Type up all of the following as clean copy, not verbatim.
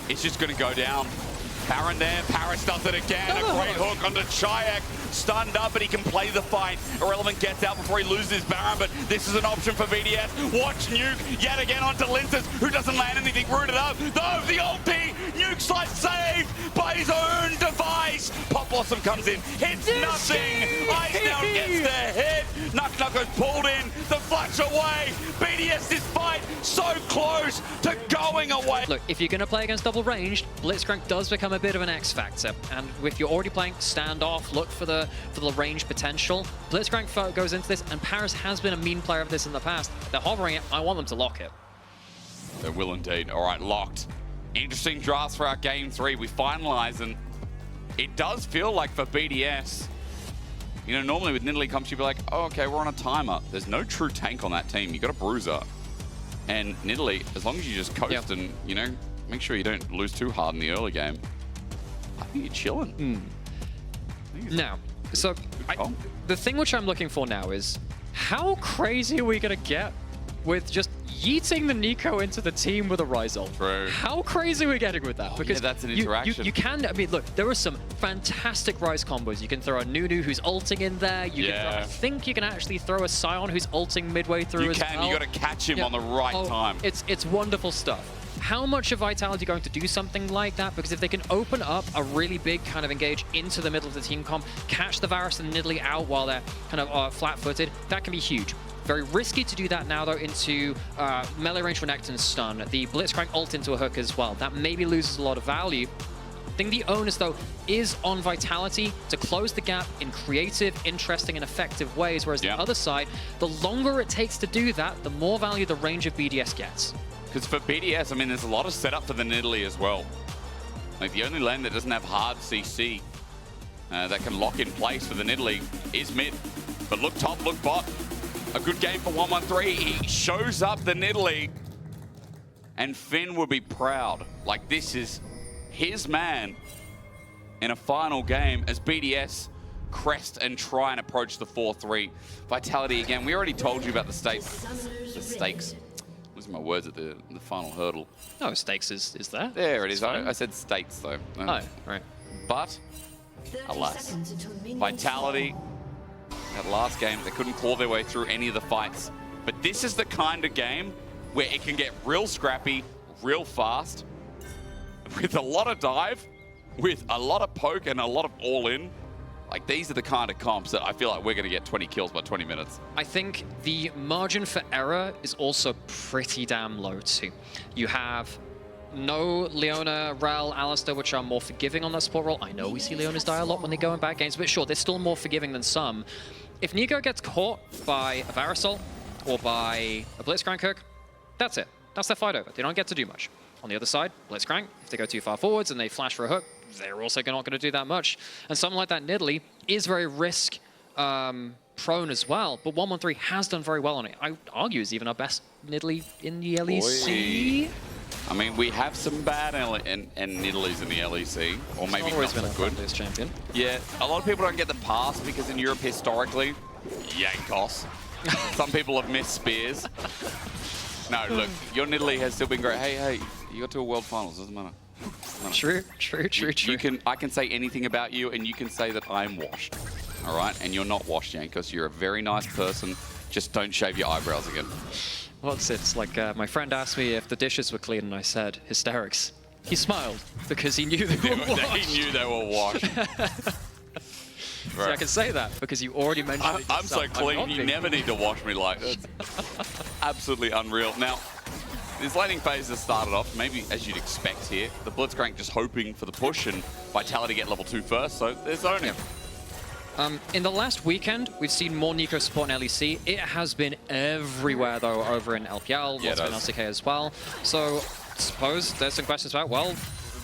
it's just going to go down. Baron there, Paris does it again. A great hook onto Chayak. Stunned up, but he can play the fight. Irrelevant gets out before he loses Baron, but this is an option for VDS. Watch Nuke yet again onto Linces, who doesn't land anything, rooted up. Though the ulti, Nuke slice saved by his own device. Pop Blossom comes in, hits nothing. Ice down gets the hit. Nuck goes pulled in, the flash away. BDS's fight so close to going away. Look, if you're going to play against double ranged, Blitzcrank does become a bit of an X factor. And if you're already playing standoff, look for the range potential. Blitzcrank goes into this, and Paris has been a mean player of this in the past. They're hovering it. I want them to lock it. They will indeed. All right, locked. Interesting drafts for our game 3. We finalize, and it does feel like for BDS, you know, normally with Nidalee comps, you'd be like, oh, okay, we're on a timer. There's no true tank on that team. You got a bruiser. And Nidalee, as long as you just coast and, you know, make sure you don't lose too hard in the early game, I think you're chilling. Now, so the thing which I'm looking for now is, how crazy are we going to get with just yeeting the Nico into the team with a Rise ult? True. How crazy are we getting with that? Because that's an interaction. You can, I mean, look, there are some fantastic Rise combos. You can throw a Nunu who's ulting in there. You can throw, I think you can actually throw a Sion who's ulting midway through as well. You got to catch him on the right time. It's wonderful stuff. How much of Vitality going to do something like that? Because if they can open up a really big kind of engage into the middle of the team comp, catch the Varus and Nidalee out while they're kind of flat-footed, that can be huge. Very risky to do that now, though, into melee range Renekton and stun. The Blitzcrank ult into a hook as well. That maybe loses a lot of value. I think the onus, though, is on Vitality to close the gap in creative, interesting, and effective ways, whereas the other side, the longer it takes to do that, the more value the range of BDS gets. Because for BDS, I mean, there's a lot of setup for the Nidalee as well. Like, the only lane that doesn't have hard CC that can lock in place for the Nidalee is mid. But look top, look bot. A good game for 113. He shows up the Nidalee, and Finn would be proud. Like, this is his man in a final game as BDS crest and try and approach the 4-3. Vitality again. We already told you about the stakes. Losing my words at the final hurdle. No, stakes is there. There it is. I said stakes though. Oh, right. But alas, Vitality, that last game, they couldn't claw their way through any of the fights. But this is the kind of game where it can get real scrappy, real fast, with a lot of dive, with a lot of poke and a lot of all-in. Like, these are the kind of comps that I feel like we're going to get 20 kills by 20 minutes. I think the margin for error is also pretty damn low, too. You have no Leona, Rel, Alistar, which are more forgiving on that support role. I know we see Leonas die a lot when they go in bad games, but sure, they're still more forgiving than some. If Nico gets caught by a Varus ult or by a Blitzcrank hook, that's it. That's their fight over. They don't get to do much. On the other side, Blitzcrank, if they go too far forwards and they flash for a hook, they're also not going to do that much. And something like that Nidalee is very risk prone as well, but 113 has done very well on it. I would argue is even our best Nidalee in the LEC. Boy. I mean, we have some bad and Nidalees in the LEC, or maybe not so good. This champion. Yeah, a lot of people don't get the pass because in Europe historically, Yankos. Some people have missed spears. No, look, your Nidalee has still been great. Hey, you got to a World Finals, doesn't matter. True. I can say anything about you, and you can say that I'm washed. All right, and you're not washed, Yankos. You're a very nice person. Just don't shave your eyebrows again. Well, it's like my friend asked me if the dishes were clean, and I said hysterics. He smiled because he knew they were washed. He knew they were washed. See, I can say that because you already mentioned it. I'm so clean. You never need to wash me like that. Absolutely unreal. Now, this laning phase has started off, maybe as you'd expect here. The Blitzcrank just hoping for the push and Vitality get level 2 first, so they're zoning. In the last weekend, we've seen more Nico support in LEC. It has been everywhere, though, over in LPL, lots of in LCK as well. So, I suppose there's some questions about, well,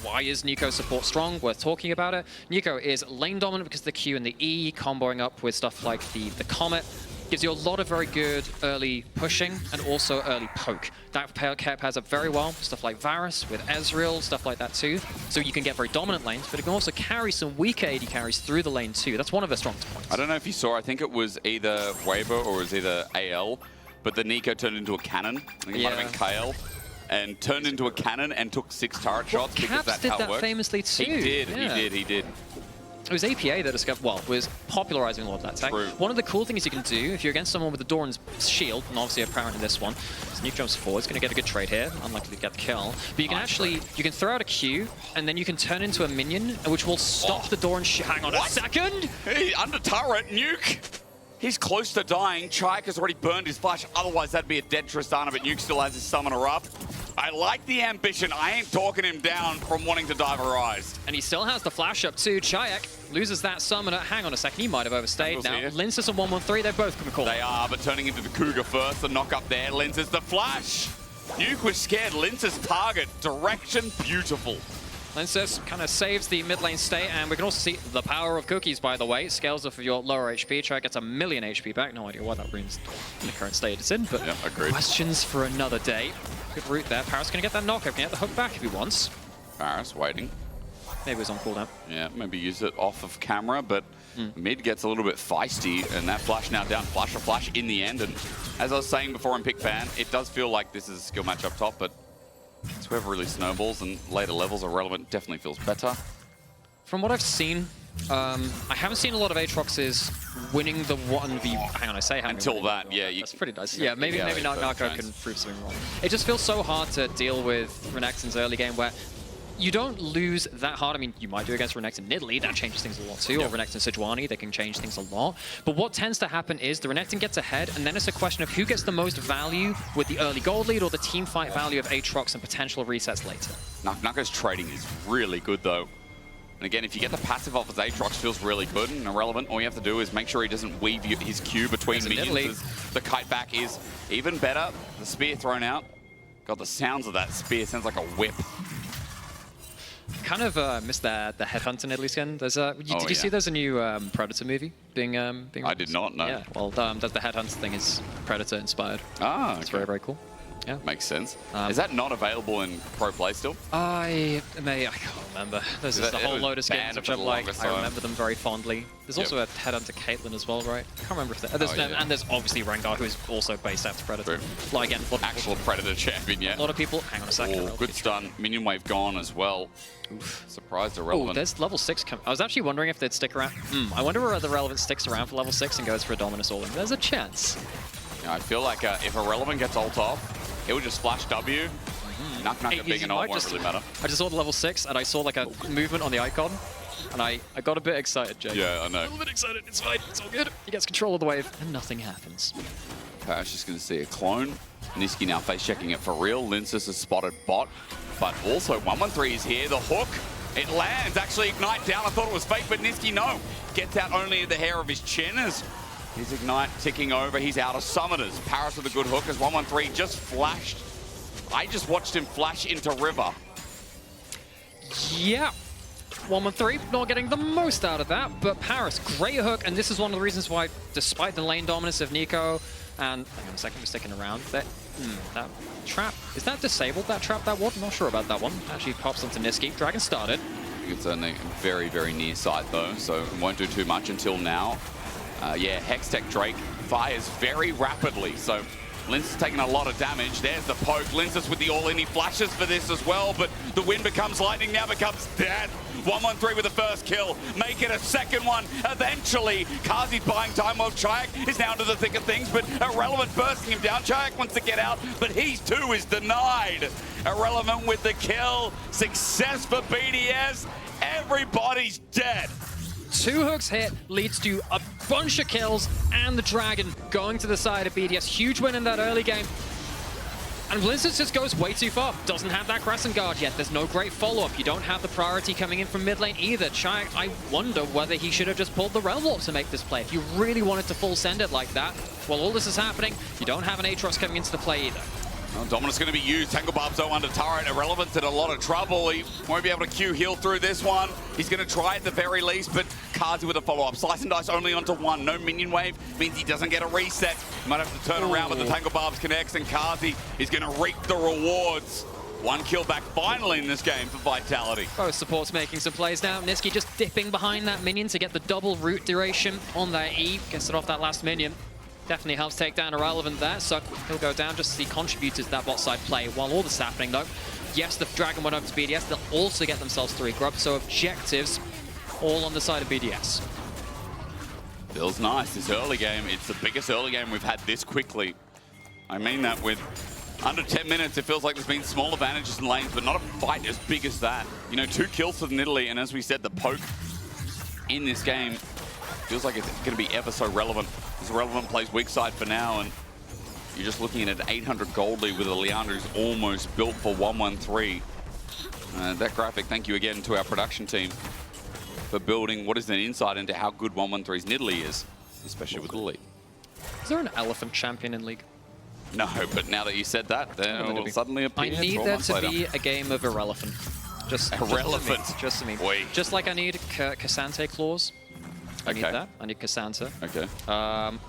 why is Nico support strong? Worth talking about it. Nico is lane dominant because of the Q and the E, comboing up with stuff like the Comet. Gives you a lot of very good early pushing and also early poke. That pairs up very well. Stuff like Varus with Ezreal, stuff like that too. So you can get very dominant lanes, but it can also carry some weaker AD carries through the lane too. That's one of their strongest points. I don't know if you saw, I think it was either Weibo or it was either AL, but the Nico turned into a cannon. I think it might have been KL. and turned into a cannon and took 6 turret shots because Caps that's did how it that works. famously too. He did. It was APA that discovered, well, was popularizing a lot of that tech. True. One of the cool things you can do if you're against someone with the Doran's shield, and obviously apparently this one, is Nuke jumps forward, it's going to get a good trade here, unlikely to get the kill. But you can you can throw out a Q, and then you can turn into a minion, which will stop the Doran. Hang on a second! Hey, under turret, Nuke! He's close to dying. Chayak has already burned his flash, otherwise that'd be a dead Tristana, but Nuke still has his summoner up. I like the ambition. I ain't talking him down from wanting to dive a Rise. And he still has the flash up too. Chayak loses that summoner. Hang on a second, he might have overstayed now. Linsis and 113, they're both going to call. They are, but turning into the Cougar first. The knock up there. Linsis the flash. Nuke was scared. Linsis target. Direction beautiful. Linsis kind of saves the mid lane state, and we can also see the power of cookies, by the way. Scales off of your lower HP. Chayak gets 1,000,000 HP back. No idea why that rune's in the current state it's in, but yeah, agreed. Questions for another day. Good route there. Paris going to get that knock. He can get the hook back if he wants. Paris waiting. Maybe it was on cooldown. Yeah, maybe use it off of camera, but mid gets a little bit feisty, and that flash now down. Flash for flash in the end, and as I was saying before in pick ban, it does feel like this is a skill match up top, but it's whoever really snowballs and later levels are relevant definitely feels better. From what I've seen, I haven't seen a lot of Aatroxes winning the 1v. Hang on, I say having until that, yeah. That's pretty nice. Yeah, maybe Narco can prove something wrong. It just feels so hard to deal with Renekton's early game where you don't lose that hard. I mean, you might do against Renekton Nidalee, that changes things a lot too, or Renekton Sejuani, they can change things a lot. But what tends to happen is the Renekton gets ahead, and then it's a question of who gets the most value with the early gold lead or the team fight value of Aatrox and potential resets later. Narco's trading is really good though. And again, if you get the passive off as Aatrox, feels really good and irrelevant. All you have to do is make sure he doesn't weave his Q between minions. The kite back is even better. The spear thrown out. God, the sounds of that spear sounds like a whip. Kind of missed the Headhunter Nidalee skin. There's did you see there's a new Predator movie being I did not know. Yeah, well, the Headhunter thing is Predator inspired. Ah, okay. It's very, very cool. Yeah. Makes sense. Is that not available in Pro Play still? I can't remember. There's just a whole load of skins which I'm like, I remember them very fondly. There's also a Headhunter Caitlyn as well, right? I can't remember if and there's obviously Rengar, who is also based after Predator. Like again, actual Predator champion, yeah. A lot of people. Hang on a second. Good stun. Minion wave gone as well. Oof. Surprised irrelevant. Oh, there's level 6 coming. I was actually wondering if they'd stick around. I wonder where the relevant sticks around for level 6 and goes for a Dominus All-In. There's a chance. Yeah, I feel like if Irrelevant gets ult off, it would just flash W. Knock being an ult won't really matter. I just saw the level 6 and I saw like a movement on the icon. And I got a bit excited, Jake. Yeah, I know. A little bit excited. It's fine. It's all good. He gets control of the wave and nothing happens. Paris just going to see a clone. Niski now face checking it for real. Linsis has spotted bot. But also 113 is here. The hook. It lands. Actually, Ignite down. I thought it was fake, but Niski, no. Gets out only at the hair of his chin as his Ignite ticking over. He's out of summoners. Paris with a good hook as 113 just flashed. I just watched him flash into River. Yeah. 113, not getting the most out of that, but Paris, great hook, and this is one of the reasons why, despite the lane dominance of Nico, and hang on a second, we're sticking around, that trap, is that disabled, that trap, that ward? I'm not sure about that one. Actually pops onto Niski. Dragon started. It's only very, very near side though, so it won't do too much until now. Yeah, Hextech Drake fires very rapidly, so Linsis taking a lot of damage. There's the poke. Linsis with the all-in. He flashes for this as well, but the wind becomes lightning, now becomes dead. 113 with the first kill. Make it a second one. Eventually, Kazi's buying time while Chayak is now into the thick of things, but Irrelevant bursting him down. Chayak wants to get out, but he too is denied. Irrelevant with the kill. Success for BDS. Everybody's dead. 2 hooks hit leads to a bunch of kills and the Dragon going to the side of BDS. Huge win in that early game. And Linsis just goes way too far. Doesn't have that Crescent Guard yet. There's no great follow-up. You don't have the priority coming in from mid lane either. Chayak, I wonder whether he should have just pulled the Realm Warp to make this play. If you really wanted to full send it like that, while all this is happening, you don't have an Aatrox coming into the play either. Well, Dominus going to be used. Tangle Barb's though under turret. Irrelevant's in a lot of trouble. He won't be able to Q heal through this one. He's going to try at the very least, but Kazi with a follow-up. Slice and dice only onto one. No minion wave means he doesn't get a reset. Might have to turn around with the Tangle Barbs connects, and Kazi is going to reap the rewards. 1 kill back finally in this game for Vitality. Both supports making some plays now. Niski just dipping behind that minion to get the double root duration on that E. Gets it off that last minion. Definitely helps take down Irrelevant there, so he'll go down just as he contributed to that bot side play. While all this is happening, though, yes, the Dragon went over to BDS. They'll also get themselves 3 grubs, so objectives all on the side of BDS. Feels nice. This early game, it's the biggest early game we've had this quickly. I mean that with under 10 minutes, it feels like there's been small advantages in lanes, but not a fight as big as that. You know, 2 kills for Italy, and as we said, the poke in this game feels like it's going to be ever so relevant. As Relevant plays weak side for now, and you're just looking at an 800 gold lead with a Leandro who's almost built for 113. That graphic, thank you again to our production team for building what is an insight into how good 113's Nidalee is, especially with the lead. Is there an elephant champion in League? No, but now that you said that, there will suddenly appear. I need there to be a game of Irrelevant. Just Irrelevant. Just to me. Wait. Just like I need Cassante claws. I need that. I need Cassanta. Okay.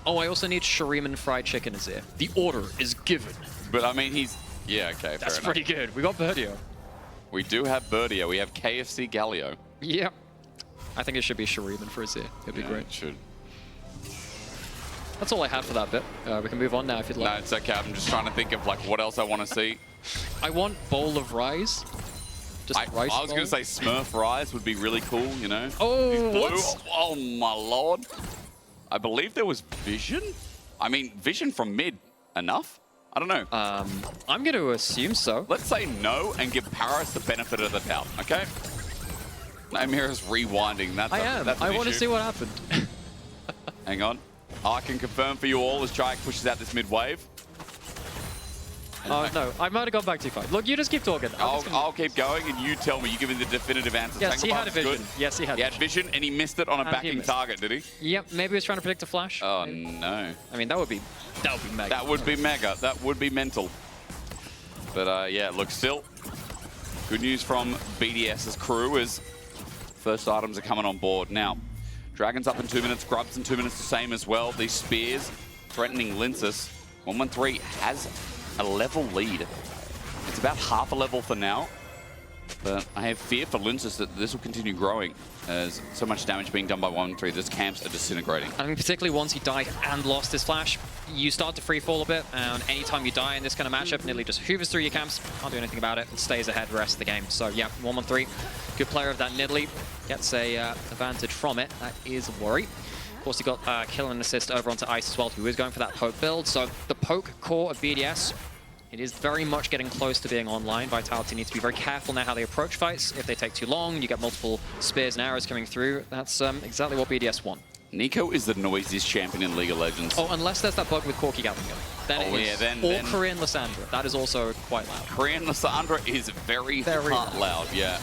Oh, I also need Shuriman fried chicken is here. The order is given. But I mean, he's... Yeah, okay, That's fair pretty good. We got Birdio. We do have Birdio. We have KFC Galio. Yep. I think it should be Shuriman for Azir. It'd be great. It should. That's all I had for that bit. We can move on now if you'd like. No, it's okay. I'm just trying to think of like what else I want to see. I want bowl of rice. Just rice. I was going to say Smurf Rise would be really cool, you know? Oh, blue. Oh, my lord. I believe there was Vision? I mean, Vision from mid. Enough? I don't know. I'm going to assume so. Let's say no and give Paris the benefit of the doubt, okay? Namira's rewinding. That's I want to see what happened. Hang on. I can confirm for you all as Triac pushes out this mid wave. Oh, no. I might have gone back too far. Look, you just keep talking. I'll keep going and you tell me. You give me the definitive answer. Yes, he had a vision. Good. Yes, he had He had vision and he missed it on a backing target, did he? Yep, maybe he was trying to predict a flash. Oh, maybe. no. I mean, that would be mega. That would be mega. That would be mental. But, yeah, look, still good news from BDS's crew as first items are coming on board. Now, Dragon's up in 2 minutes, Grub's in 2 minutes the same as well. These spears threatening Linsus. 113 has a level lead. It's about half a level for now, but I have fear for Linsus that this will continue growing as so much damage being done by 113. These camps are disintegrating. I mean, particularly once he died and lost his flash, you start to free fall a bit, and anytime you die in this kind of matchup, Nidalee just hoovers through your camps, can't do anything about it, and stays ahead the rest of the game. So yeah, 113, good player of that Nidalee, gets a advantage from it. That is a worry. Of course, he got kill and assist over onto Ice as well, who is going for that poke build. So the poke core of BDS, it is very much getting close to being online. Vitality needs to be very careful now how they approach fights. If they take too long, you get multiple spears and arrows coming through. That's exactly what BDS want. Nico is the noisiest champion in League of Legends. Oh, unless there's that bug with Corki Gatling going. Then it is. Or Korean Lysandra. That is also quite loud. Korean Lysandra is very loud, yeah.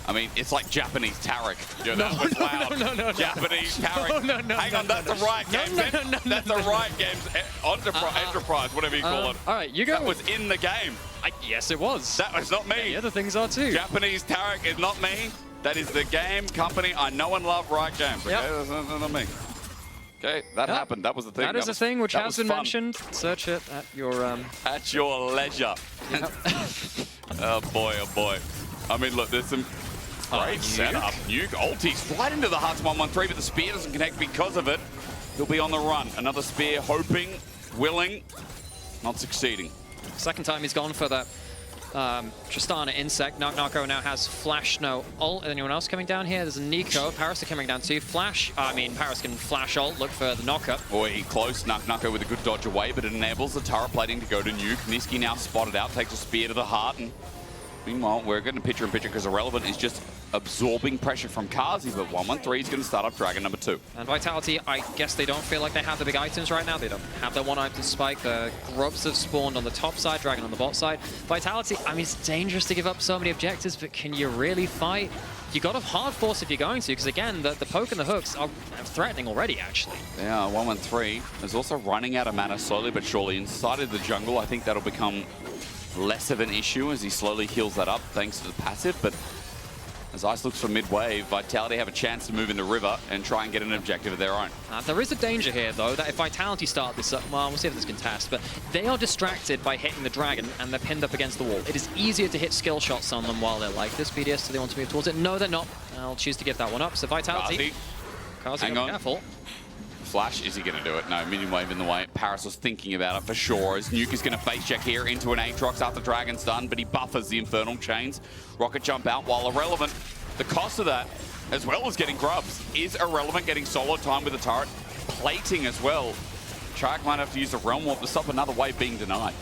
I mean, it's like Japanese Tarek. Yeah, that was loud. No. Japanese Tarek. Hang on, that's the right game. That's the right game. Enterprise, whatever you call it. All right, you go. That was in the game. Yes, it was. That was not me. The other things are too. Japanese Tarek is not me. That is the game company I know and love, Right Games. Okay, that's not me. Okay, that happened. That was the thing. That is a thing which has been mentioned. Search it at your at your leisure. Yep. Oh boy, oh boy. I mean, look, there's some great setup. Nuke ultis right into the hearts of 113, but the spear doesn't connect because of it. He'll be on the run. Another spear, hoping, willing, not succeeding. Second time he's gone for that Tristana Insect. Narco now has Flash, no ult. Anyone else coming down here? There's a Nico. Paris are coming down too. Paris can Flash ult, look for the knockup. Boy, close. Narco with a good dodge away, but it enables the turret plating to go to Nuke. Niski now spotted out, takes a spear to the heart, and meanwhile, we're getting a picture-in-picture because Irrelevant is just absorbing pressure from Kazi, but 113 is going to start up Dragon number 2. And Vitality, I guess they don't feel like they have the big items right now. They don't have their one-item spike. The Grubs have spawned on the top side, Dragon on the bot side. Vitality, I mean, it's dangerous to give up so many objectives, but can you really fight? You got to hard force if you're going to, because again, the poke and the hooks are threatening already, actually. Yeah, 113 is also running out of mana slowly but surely inside of the jungle. I think that'll become less of an issue as he slowly heals that up thanks to the passive, but as Ice looks for mid-wave, Vitality have a chance to move into River and try and get an objective of their own. There is a danger here, though, that if Vitality start this up, well, we'll see if this can test, but they are distracted by hitting the Dragon and they're pinned up against the wall. It is easier to hit skill shots on them while they're like this. BDS, do they want to move towards it? No, they're not. I'll choose to give that one up. So Vitality, Hang on. careful. flash. Is he going to do it? No, minion wave in the way. Paris was thinking about it for sure, as Nuke is going to face check here into an Aatrox after Dragon Stun, but he buffers the Infernal Chains. Rocket jump out while Irrelevant. The cost of that, as well as getting grubs, is Irrelevant getting solo time with the turret, plating as well. Trag might have to use a Realm Warp to stop another wave being denied.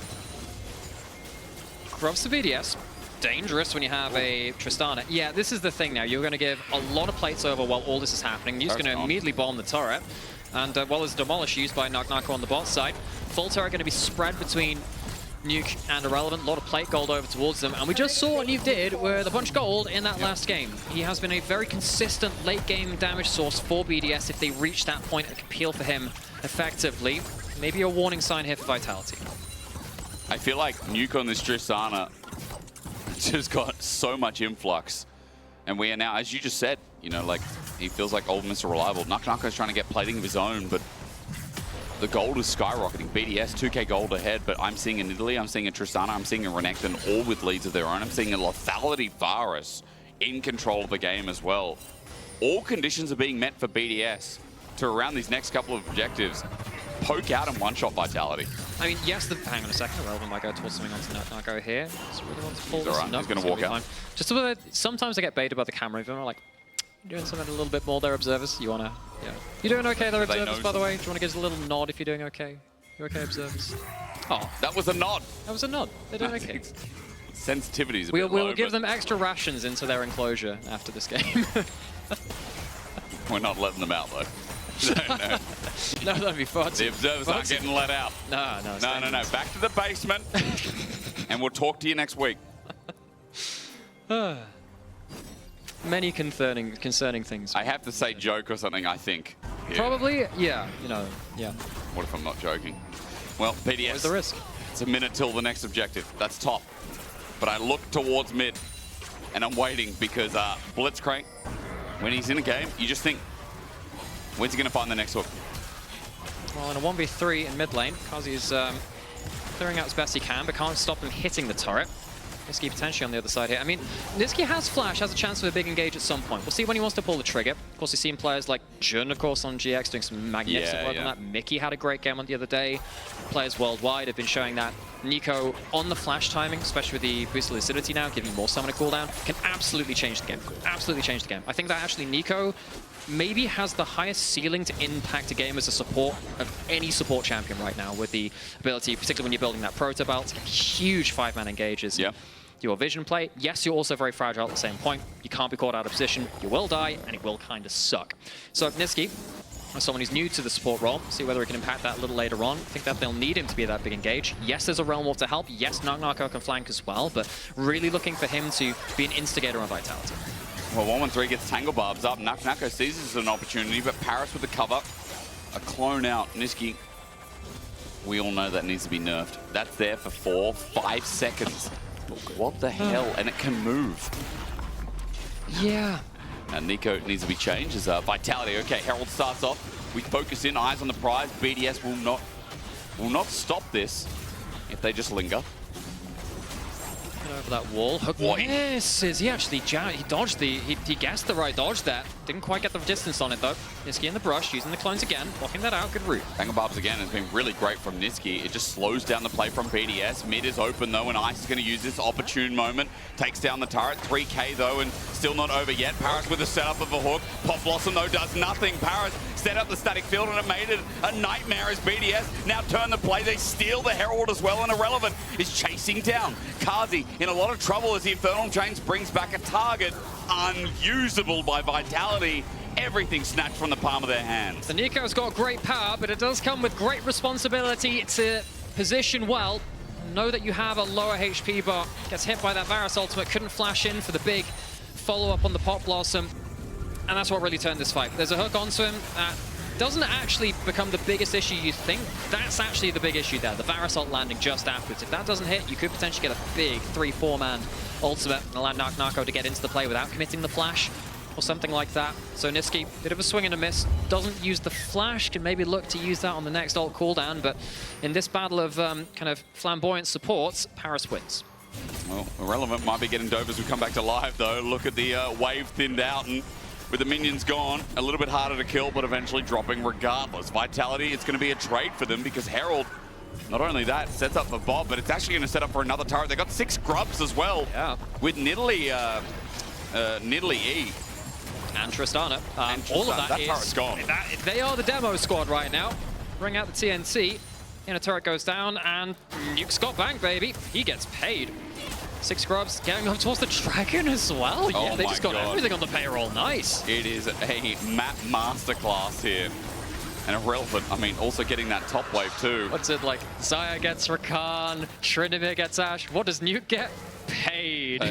Grubs to BDS. Dangerous when you have a Tristana. Yeah, this is the thing now. You're going to give a lot of plates over while all this is happening. He's going to immediately bomb the turret. And while there's Demolish used by Knock on the bot side, full turret going to be spread between Nuke and Irrelevant. A lot of plate gold over towards them. And we just saw what Nuke did with a bunch of gold in that last game. He has been a very consistent late game damage source for BDS. If they reach that point, it can peel for him effectively. Maybe a warning sign here for Vitality. I feel like Nuke on this Tristana just got so much influx. And we are now, as you just said, you know, like, he feels like old Mr. Reliable. Knock is trying to get plating of his own, but the gold is skyrocketing. BDS, 2k gold ahead, but I'm seeing an Italy, I'm seeing a Tristana, I'm seeing a Renekton, all with leads of their own. I'm seeing a Lethality Varus in control of the game as well. All conditions are being met for BDS to, around these next couple of objectives, poke out and one-shot Vitality. I mean, yes, hang on a second. Irrelevant might go towards something onto Knock here. Just really want to pull this. He's going to walk out. Just a little bit, sometimes I get baited by the camera. If you're like, you're doing something a little bit more there, observers. You want to, yeah. You're doing okay there, observers, by the way. Do you want to give us a little nod if you're doing okay? You're okay, observers? Oh. That was a nod. That was a nod. They're doing okay. Sensitivity's a bit low, We'll give them extra rations into their enclosure after this game. We're not letting them out, though. No. No, that'd be fun. The observers aren't getting let out. No. No. Back to the basement, and we'll talk to you next week. Many concerning things. I have to say joke or something, I think. Yeah. Probably, yeah. You know, yeah. What if I'm not joking? Well, BDS. Where's the risk? It's a minute till the next objective. That's top. But I look towards mid, and I'm waiting because Blitzcrank, when he's in a game, you just think, when's he going to find the next hook? Well, in a 1v3 in mid lane, Kazi's clearing out as best he can, but can't stop him hitting the turret. Niski potentially on the other side here. I mean, Niski has flash, has a chance of a big engage at some point. We'll see when he wants to pull the trigger. Of course, we've seen players like Jun, of course, on GX doing some magnificent work on that. Mickey had a great game on the other day. Players worldwide have been showing that Nico on the flash timing, especially with the boosted lucidity now, giving more summoner cooldown, can absolutely change the game. Absolutely change the game. I think that actually Nico maybe has the highest ceiling to impact a game as a support of any support champion right now, with the ability, particularly when you're building that proto belt, to get huge 5-man engages. Yeah. Your vision play, yes, you're also very fragile at the same point. You can't be caught out of position, you will die, and it will kind of suck. So Niski, as someone who's new to the support role, see whether he can impact that a little later on. I think that they'll need him to be that big engage. Yes, there's a Realm Warp to help. Yes, Knock can flank as well, but really looking for him to be an instigator on Vitality. Well, 113 gets Tangle Barbs up. Nako sees this as an opportunity, but Paris with the cover. A clone out. Niski, we all know that needs to be nerfed. That's there for 5 seconds. What the hell? And it can move. Yeah. And Nico needs to be changed as Vitality. Okay, Herald starts off. We focus in, eyes on the prize. BDS will not stop this if they just linger. Over that wall. Hook misses. He actually he dodged he guessed the right dodge there. Didn't quite get the distance on it though. Niski in the brush, using the clones again, blocking that out. Good route. Tangle Barbs again has been really great from Niski. It just slows down the play from BDS. Mid is open though, and Ice is going to use this opportune moment. Takes down the turret. 3k though, and still not over yet. Paris with the setup of a hook. Pop Blossom though does nothing. Paris set up the static field, and it made it a nightmare as BDS now turn the play. They steal the Herald as well, and Irrelevant is chasing down Kazi in a lot of trouble as the Infernal Chains brings back a target unusable by Vitality. Everything snatched from the palm of their hands. The Nico's got great power, but it does come with great responsibility to position well. Know that you have a lower HP bar. Gets hit by that Varus ultimate, couldn't flash in for the big follow-up on the Pop Blossom. And that's what really turned this fight. There's a hook onto him. Doesn't actually become the biggest issue you think. That's actually the big issue there. The Varus ult landing just afterwards. If that doesn't hit, you could potentially get a big 3-4 man ultimate and allow Nako to get into the play without committing the flash or something like that. So Niski, bit of a swing and a miss. Doesn't use the flash, can maybe look to use that on the next ult cooldown, but in this battle of kind of flamboyant supports, Paris wins. Well, Irrelevant might be getting dove as we come back to live though. Look at the wave thinned out, and with the minions gone, a little bit harder to kill, but eventually dropping regardless. Vitality, it's going to be a trade for them because Herald, not only that, sets up the bot, but it's actually going to set up for another turret. They got 6 grubs as well. Yeah. With Nidalee E. And Tristana. And All of that turret's is... gone. They are the demo squad right now. Bring out the TNT. Inner turret goes down, and Nuke's got bang, baby. He gets paid. 6 grubs getting up towards the dragon as well. Yeah, they just got everything on the payroll. Nice. It is a map masterclass here. And irrelevant, I mean, also getting that top wave too. What's it like? Zaya gets Rakan, Trinivir gets Ashe. What does Nuke get? Paid.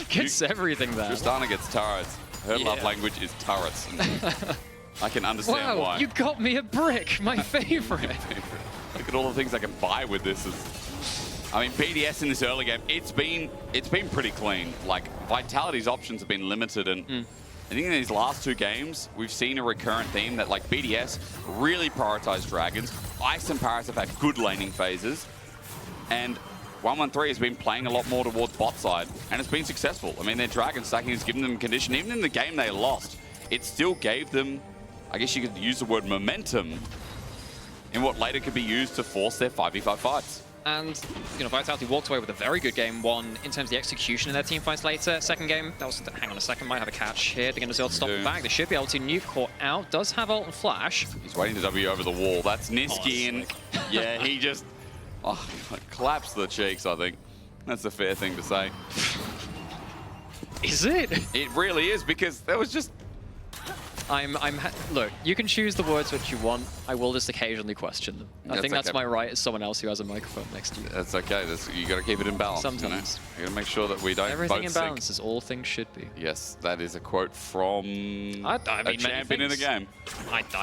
Gets everything there. Tristana gets turrets. Her love language is turrets. I can understand why. You got me a brick, my favorite. Look at all the things I can buy with this. I mean, BDS in this early game, it's been pretty clean. Like, Vitality's options have been limited, and I think in these last 2 games, we've seen a recurrent theme that, like, BDS really prioritized dragons. Ice and Paris have had good laning phases, and 113 has been playing a lot more towards bot side, and it's been successful. I mean, their dragon stacking has given them condition. Even in the game they lost, it still gave them, I guess you could use the word momentum, in what later could be used to force their 5v5 fights. And, you know, Vitality walked away with a very good game one in terms of the execution in their team fights later. Second game, that was, hang on a second, might have a catch here. They're going to be able to stop the back. They should be able to. Nuke caught out, does have ult and flash. He's waiting to W over the wall. That's Niski, and yeah, he just collapsed the cheeks, I think. That's a fair thing to say. Is it? It really is, because there was just... Look, you can choose the words which you want. I will just occasionally question them. I think that's my right as someone else who has a microphone next to you. That's okay. You got to keep it in balance. Sometimes. You got to make sure that we don't Everything both in balance is all things should be. Yes, that is a quote from a champion in the game.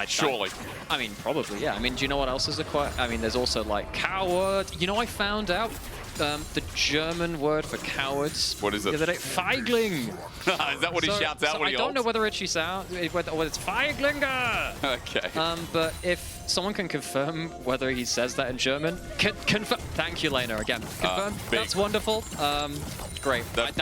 Surely. I mean, probably, yeah. I mean, do you know what else is a quote? I mean, there's also, like, coward. You know, I found out the German word for cowards. What is it? The other day, Feigling. Is that what he shouts out when he I don't know whether it's Feiglinger. Okay. But if someone can confirm whether he says that in German, confirm. Thank you, Lena, again. Confirm. That's wonderful. Great. I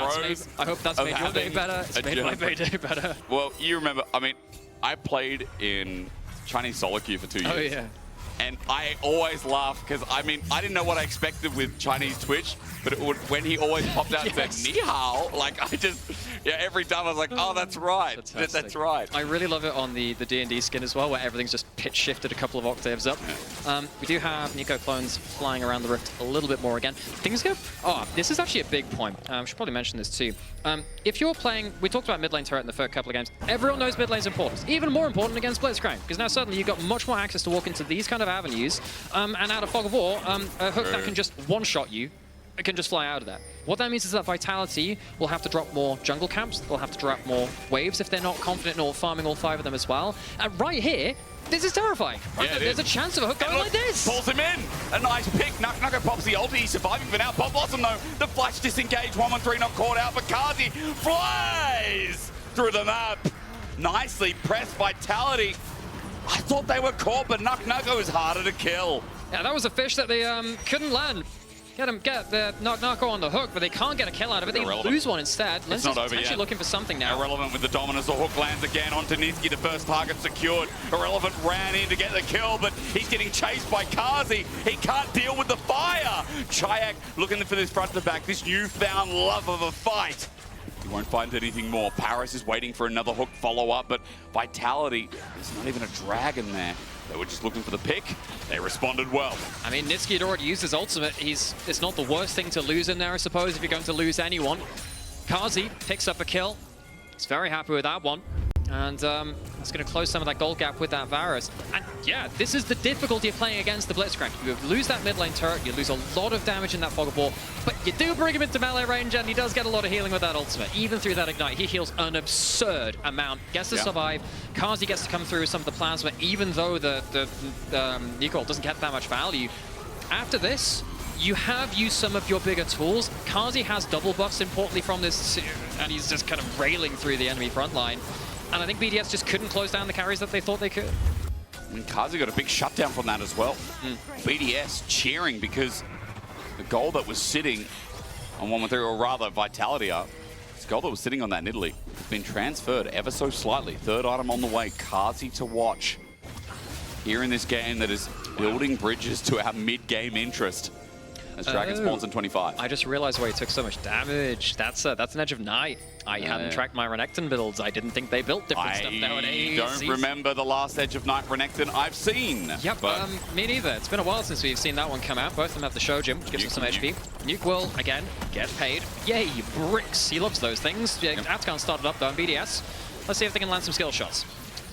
hope that's made your day better. It's made my day better. Well, you remember, I mean, I played in Chinese solo queue for 2 years. Oh, yeah. And I always laugh because, I mean, I didn't know what I expected with Chinese Twitch, but when he always popped out and said, ni hao, like, every time I was like, oh, that's right. That's right. I really love it on the D&D skin as well, where everything's just pitch shifted a couple of octaves up. We do have Nico clones flying around the rift a little bit more again. Things go... Oh, this is actually a big point. I should probably mention this too. If you're playing... We talked about mid lane turret in the first couple of games. Everyone knows mid lane's important. Even more important against Blitzcrank, because now suddenly you've got much more access to walk into these kind of avenues, and out of Fog of War, a hook that can just one-shot you, it can just fly out of there. What that means is that Vitality will have to drop more jungle camps, they'll have to drop more waves if they're not confident in all farming all 5 of them as well. And right here, this is terrifying. Yeah, There's a chance of a hook going like this. Pulls him in. A nice pick. Nuko pops the ulti. He's surviving for now. Pop Blossom, though. The flash disengaged. 113 not caught out, but Kazi flies through the map. Nicely pressed Vitality. I thought they were caught, but Nuko is harder to kill. Yeah, that was a fish that they couldn't land. Get the Nuko on the hook, but they can't get a kill out of it. They lose one instead. Lens is actually looking for something now. Irrelevant with the dominance. The hook lands again onto Niski. The first target secured. Irrelevant ran in to get the kill, but he's getting chased by Kazi. He can't deal with the fire. Chayak looking for this front to back. This newfound love of a fight. He won't find anything more. Paris is waiting for another hook follow-up, but Vitality, there's not even a dragon there. They were just looking for the pick. They responded well. I mean, Niski had already used his ultimate. It's not the worst thing to lose in there, I suppose, if you're going to lose anyone. Kazi picks up a kill. He's very happy with that one. And it's going to close some of that gold gap with that Varus. And yeah, this is the difficulty of playing against the Blitzcrank. You lose that mid lane turret, you lose a lot of damage in that Fog of War, but you do bring him into melee range, and he does get a lot of healing with that ultimate. Even through that Ignite, he heals an absurd amount. Gets to survive. Kazi gets to come through with some of the plasma, even though the Nicole doesn't get that much value. After this, you have used some of your bigger tools. Kazi has double buffs, importantly, from this, and he's just kind of railing through the enemy front line. And I think BDS just couldn't close down the carries that they thought they could. And Kazi got a big shutdown from that as well. BDS cheering because the goal that was sitting on 113, or rather Vitality up, Gold that was sitting on that Nidalee has been transferred ever so slightly. Third item on the way. Kazi to watch here in this game that is building bridges to our mid-game interest. As Dragon spawns in 25. I just realized why he took so much damage. That's an Edge of Night. I hadn't tracked my Renekton builds. I didn't think they built different stuff nowadays. I don't remember the last Edge of Night Renekton I've seen. Yep, but me neither. It's been a while since we've seen that one come out. Both of them have the Shojin, which gives us some HP. Nuke will, again, get paid. Yay, bricks. He loves those things. Yeah, Atkan started up, though, in BDS. Let's see if they can land some skill shots.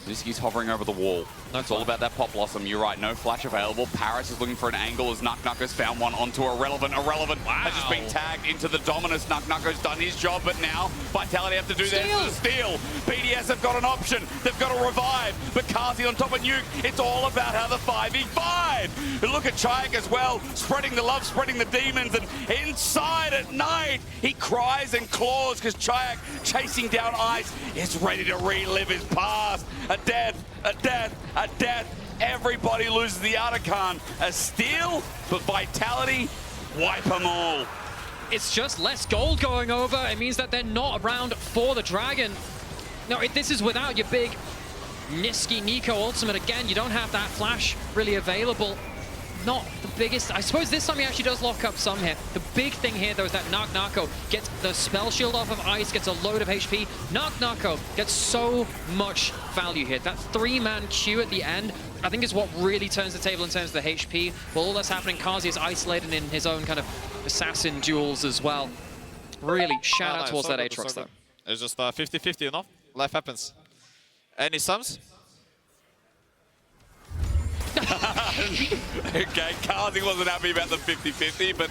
Niski's hovering over the wall. It's all about that Pop Blossom. You're right, no flash available. Paris is looking for an angle as Nuck-Knuckles found one onto Irrelevant. Irrelevant has just been tagged into the Dominus. Nuck-Knuckles done his job, but now Vitality have to do their steal. BDS have got an option. They've got a revive, but Kazi on top of Nuke. It's all about how the 5v5. Look at Chayak as well, spreading the love, spreading the demons, and inside at night, he cries and claws because Chayak, chasing down Ice, is ready to relive his past. A death, a death, a death. Everybody loses the Artican. A steal, but Vitality wipe them all. It's just less gold going over. It means that they're not around for the Dragon. No, this is without your big Niski Nico ultimate. Again, you don't have that flash really available. Not the biggest. I suppose this time he actually does lock up some here. The big thing here, though, is that Nuck-Knuckles gets the spell shield off of Ice, gets a load of HP. Nuck-Knuckles gets so much value here. That 3-man queue at the end, I think, is what really turns the table in terms of the HP. Well, all that's happening, Kazi is isolated in his own kind of assassin duels as well. Really, shout out towards that Aatrox, though. It's just 50-50, you know? Life happens. Any sums? Okay, Kazi wasn't happy about the 50-50, but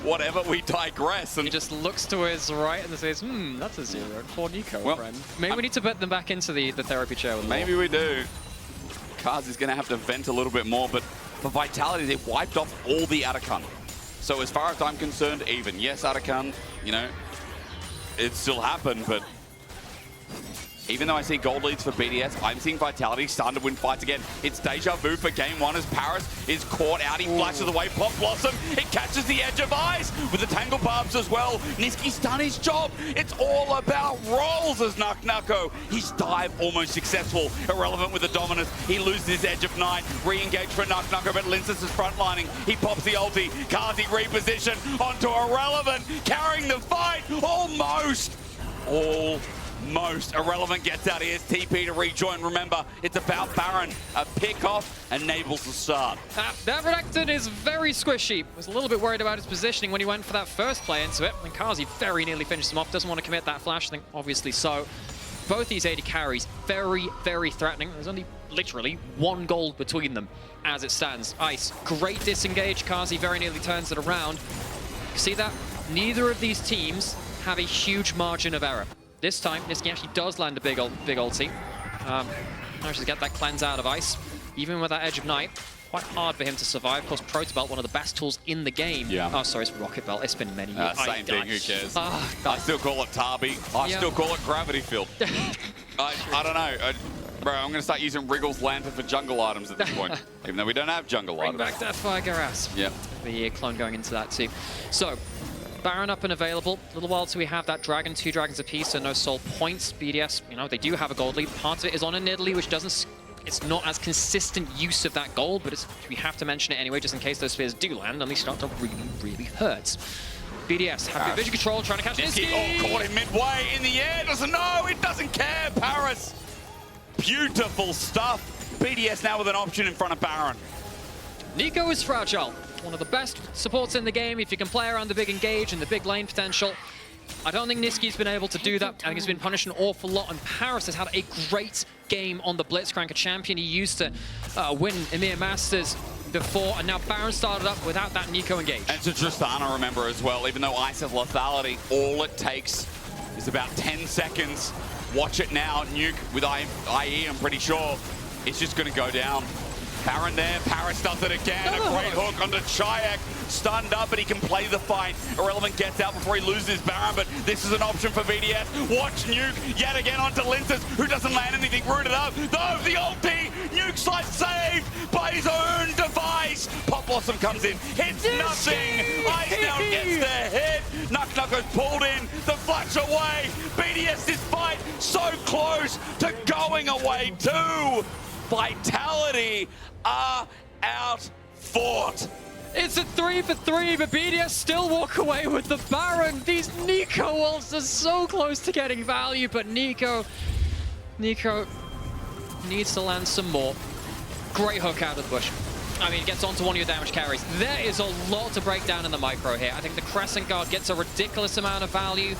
whatever, we digress. And he just looks to his right and says, that's a 0 for Nico, friend. Maybe we need to bet them back into the therapy chair. With maybe we do. Kazi's going to have to vent a little bit more, but for Vitality, they wiped off all the Artican. So as far as I'm concerned, even. Yes, Artican, you know, it still happened, but even though I see gold leads for BDS, I'm seeing Vitality starting to win fights again. It's deja vu for game one as Paris is caught out. He flashes away Pop Blossom. It catches the edge of Ice with the Tangle Barbs as well. Niski's done his job. It's all about rolls as Nuck-Knuckles. His dive almost successful. Irrelevant with the Dominus. He loses his Edge of Night. Re-engage for Nuck-Knuckles, but Linsis is frontlining. He pops the ulti. Kazi reposition onto Irrelevant, carrying the fight almost. Irrelevant gets out here. TP to rejoin. Remember, it's about Baron. A pick-off enables the start. That Renekton is very squishy. Was a little bit worried about his positioning when he went for that first play into it. And Kazi very nearly finished him off. Doesn't want to commit that flash, I think, obviously so. Both these AD carries, very, very threatening. There's only literally 1 gold between them as it stands. Ice, great disengage. Kazi very nearly turns it around. You see that? Neither of these teams have a huge margin of error. This time, Niski actually does land a big ulti. Manages to get that cleanse out of Ice. Even with that Edge of Night, quite hard for him to survive. Of course, Proto Belt, one of the best tools in the game. Yeah. Oh, sorry, it's Rocket Belt. It's been many years. Same thing, who cares? I still call it Tarby. I still call it Gravity Field. I don't know. Bro, I'm going to start using Wriggle's Lantern for jungle items at this point. Even though we don't have jungle items. Bring back that Fire Garas. Yep. The clone going into that too. So, Baron up and available. A little while till we have that Dragon, 2 dragons apiece, so no soul points. BDS, you know, they do have a gold lead. Part of it is on a Nidalee, which doesn't... It's not as consistent use of that gold, but we have to mention it anyway, just in case those spears do land, and they start to really, really hurt. BDS, have good vision control, trying to catch Niski. Oh, caught him midway in the air. Doesn't know. It doesn't care. Paris. Beautiful stuff. BDS now with an option in front of Baron. Nico is fragile. One of the best supports in the game if you can play around the big engage and the big lane potential. I don't think Niski's been able to do that. I think he's been punished an awful lot, and Paris has had a great game on the Blitzcrank, a champion he used to win Emir Masters before, and now Baron started up without that Nico engage. And to Tristana, remember, as well, even though Ice has lethality, all it takes is about 10 seconds. Watch it now, Nuke with IE, I'm pretty sure, it's just going to go down. Baron there, Paris does it again. A great hook onto Chayek. Stunned up, but he can play the fight. Irrelevant gets out before he loses Baron, but this is an option for VDS. Watch Nuke yet again onto Linces, who doesn't land anything, rooted up. Though the ulti, Nuke slice saved by his own device. Pop Blossom comes in, hits nothing. Ice now gets the hit. Nuck goes pulled in, the flash away. BDS's fight so close to going away too. Vitality are outfought. It's a 3 for 3, but BDS still walk away with the Baron. These Nico ults are so close to getting value, but Nico needs to land some more. Great hook out of the bush. I mean, it gets onto one of your damage carries. There is a lot to break down in the micro here. I think the Crescent Guard gets a ridiculous amount of value.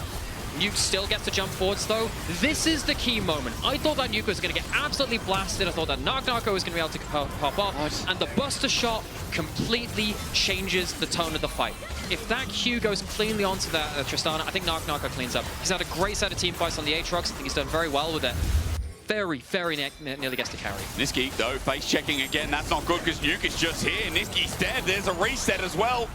Nuke still gets to jump forwards, though. This is the key moment. I thought that Nuke was going to get absolutely blasted. I thought that Narco was going to be able to pop off. And the Buster Shot completely changes the tone of the fight. If that Q goes cleanly onto that Tristana, I think Narco cleans up. He's had a great set of team fights on the Aatrox. I think he's done very well with it. Very nearly gets to carry. Niski, though, face checking again. That's not good because Nuke is just here. Niski's dead. There's a reset as well.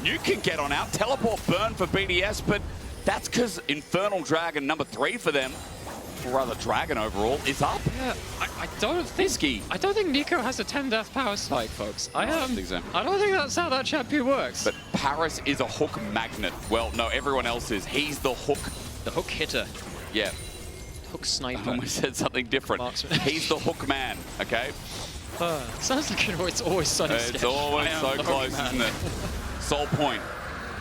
Nuke can get on out. Teleport burn for BDS, but that's because Infernal Dragon number 3 for them, or rather Dragon overall, is up. Yeah, I don't think Nico has a 10 death power spike, folks. I don't think so. I don't think that's how that champion works. But Paris is a hook magnet. Well, no, everyone else is. He's the hook. The hook hitter. Yeah. Hook sniper. I almost said something different. He's the hook man, okay? Sounds like it's always so It's always so close, isn't it? Soul point.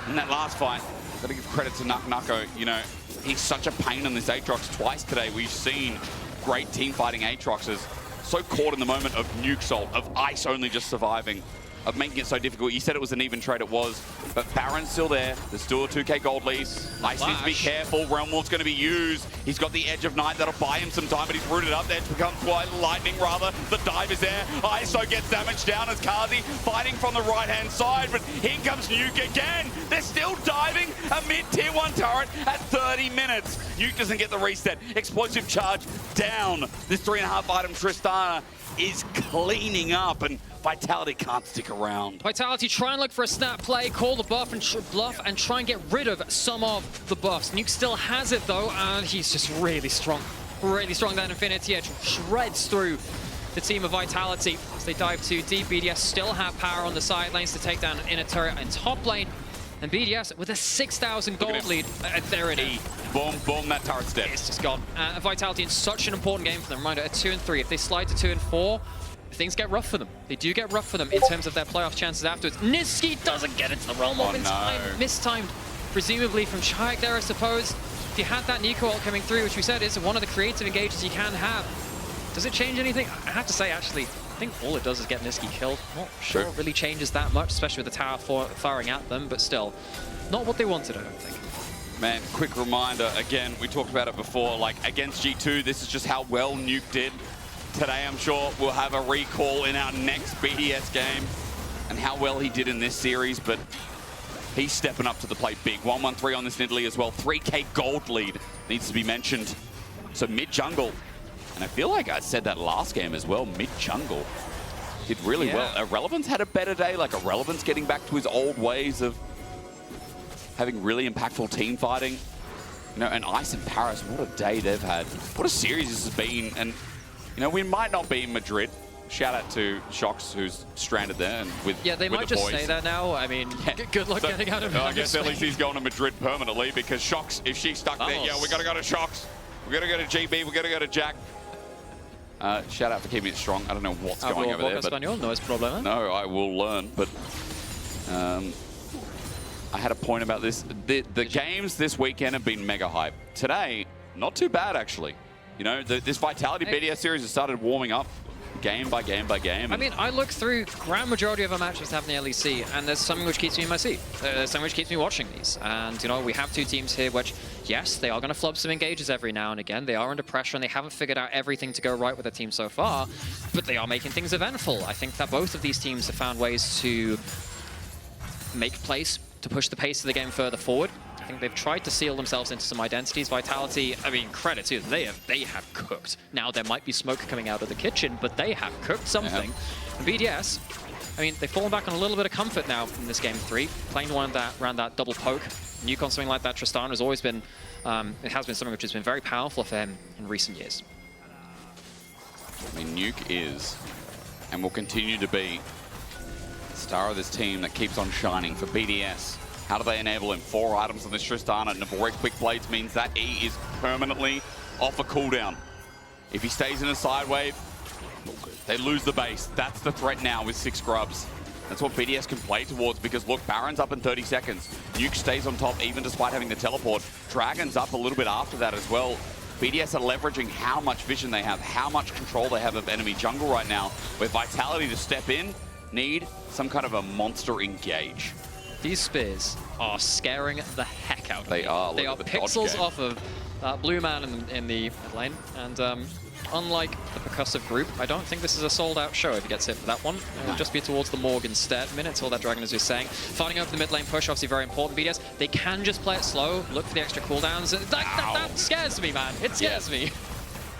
In that last fight, got to give credit to Nucko. You know, he's such a pain on this Aatrox. Twice today we've seen great team fighting Aatroxes so caught in the moment of Nuke Salt, of Ice only just surviving, of making it so difficult. You said it was an even trade, it was, but Baron's still there. There's still a 2k gold lease. Ice needs to be careful. Realm Ward's going to be used. He's got the Edge of Night that'll buy him some time, but he's rooted up. The Edge becomes lightning rather. The dive is there. ISO gets damaged down as Kazi fighting from the right-hand side, but here comes Nuke again. They're still diving a mid-tier 1 turret at 30 minutes. Nuke doesn't get the reset. Explosive charge down. This 3.5 item Tristana is cleaning up, and Vitality can't stick around. Vitality try and look for a snap play, call the buff and try and get rid of some of the buffs. Nuke still has it though, and he's just really strong. Really strong. That Infinity Edge shreds through the team of Vitality as they dive too deep. BDS still have power on the side lanes to take down inner turret and top lane. And BDS with a 6,000 gold lead. There it is. Boom, boom, that turret's dead. It's just gone. Vitality in such an important game for them. Reminder, at 2 and 3. If they slide to 2 and 4, things get rough for them. They do get rough for them in terms of their playoff chances afterwards. Niski doesn't get into the realm of in time. Mistimed, presumably from Chayek there, I suppose. If you had that Nico ult coming through, which we said is one of the creative engages you can have, does it change anything? I have to say, actually, I think all it does is get Niski killed. Not sure it really changes that much, especially with the tower firing at them, but still, not what they wanted, I don't think. Man, quick reminder, again, we talked about it before, like against G2, this is just how well Nuke did. Today, I'm sure we'll have a recall in our next BDS game and how well he did in this series, but he's stepping up to the plate big. 1-1-3 on this Nidalee as well. 3k gold lead needs to be mentioned. So mid-jungle, and I feel like I said that last game as well, mid-jungle did really well. Irrelevance had a better day, like Irrelevance getting back to his old ways of having really impactful team fighting. You know, and Ice and Paris, what a day they've had. What a series this has been, and you know, we might not be in Madrid. Shout out to Shox, who's stranded there and with they might just say that now. I mean, good luck getting out of it. I guess at least he's going to Madrid permanently, because Shox, if she's stuck there, we got to go to Shox. We got to go to GB. We got to go to Jack. Shout out for keeping it strong. I don't know what's going over there, but no es problema. No, I will learn. But I had a point about this. The games this weekend have been mega hype. Today, not too bad actually. You know, this Vitality BDS series has started warming up game by game by game. I mean, I look through grand majority of our matches have in the LEC, and there's something which keeps me in my seat. There's something which keeps me watching these. And, you know, we have 2 teams here which, yes, they are going to flub some engages every now and again. They are under pressure, and they haven't figured out everything to go right with their team so far, but they are making things eventful. I think that both of these teams have found ways to make plays, to push the pace of the game further forward. I think they've tried to seal themselves into some identities. Vitality, I mean, credit to them, they have cooked. Now there might be smoke coming out of the kitchen, but they have cooked something. And BDS, I mean, they've fallen back on a little bit of comfort now in this game 3, playing one around that double poke. Nuke on something like that, Tristana has always been, it has been something which has been very powerful for him in recent years. I mean, Nuke is, and will continue to be, the star of this team that keeps on shining for BDS. How do they enable him? 4 items on this Tristana. Navori Quick Blades means that E is permanently off a cooldown. If he stays in a side wave, they lose the base. That's the threat now with 6 grubs. That's what BDS can play towards because, look, Baron's up in 30 seconds. Nuke stays on top even despite having the teleport. Dragon's up a little bit after that as well. BDS are leveraging how much vision they have, how much control they have of enemy jungle right now. With Vitality to step in, need some kind of a monster engage. These spears are scaring the heck out of me. They are. They are pixels off of Blue Man in the mid lane. And unlike the percussive group, I don't think this is a sold-out show if he gets hit for that one. It will just be towards the Morg instead. Minutes, all that Dragon is just saying. Fighting over the mid lane push, obviously very important. BDS, they can just play it slow, look for the extra cooldowns. That scares me, man. It scares me.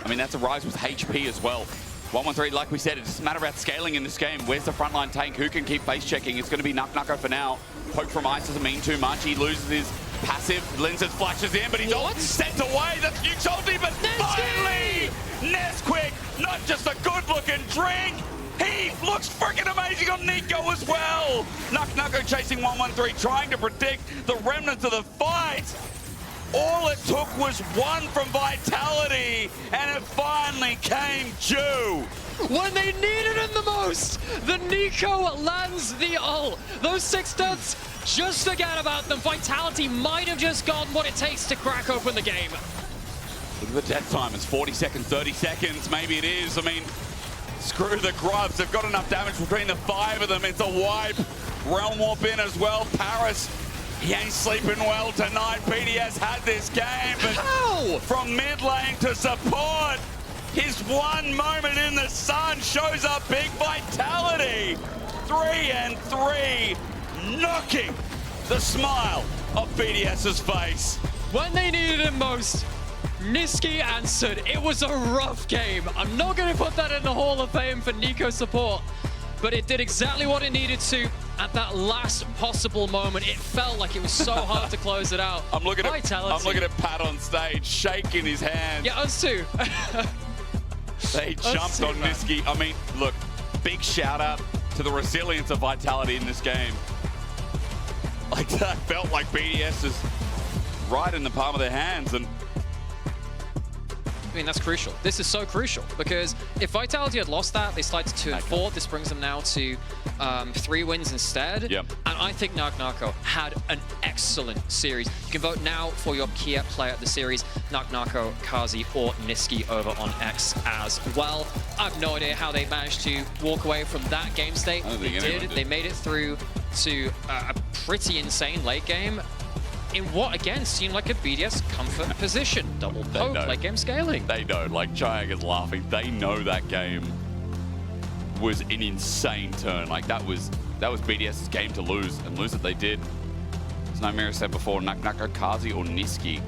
I mean, that's a rise with HP as well. 113, like we said, it's just a matter about scaling in this game. Where's the frontline tank? Who can keep face checking? It's going to be Nucko for now. Poke from Ice doesn't mean too much. He loses his passive. Linzes flashes in, but he's all sent away. That's Nuke's ulti, but finally, Nesquik, not just a good-looking drink. He looks freaking amazing on Nico as well. Nucko chasing 113, trying to predict the remnants of the fight. All it took was one from Vitality, and it finally came due. When they needed it the most, the Nico lands the ult. Those 6 deaths, just forget about them. Vitality might have just gotten what it takes to crack open the game. Look at the death time. It's 40 seconds, 30 seconds. Maybe it is. I mean, screw the grubs. They've got enough damage between the 5 of them. It's a wipe. Realm Warp in as well. Paris, he ain't sleeping well tonight. BDS had this game, but from mid lane to support, his one moment in the sun shows up big. Vitality. 3 and 3, knocking the smile off BDS's face. When they needed him most, Niski answered. It was a rough game. I'm not going to put that in the Hall of Fame for Nico support, but it did exactly what it needed to at that last possible moment. It felt like it was so hard to close it out. I'm looking at Pat on stage, shaking his hands. Yeah, us too. They jumped on Niski. I mean, look, big shout out to the resilience of Vitality in this game. Like, that felt like BDS is right in the palm of their hands, and I mean, that's crucial. This is so crucial because if Vitality had lost that, they slide to 2 and 4. This brings them now to 3 wins instead. Yep. And I think Nucko had an excellent series. You can vote now for your key player of the series, Nucko, Kazi, or Niski over on X as well. I have no idea how they managed to walk away from that game state. They did. They made it through to a pretty insane late game in what, again, seemed like a BDS comfort position. Double poke, late game scaling. They know, like Chiag is laughing, they know that game was an insane turn. Like, that was BDS's game to lose, and lose it they did. As Naimira said before, Nucko, Kazi, or Niski.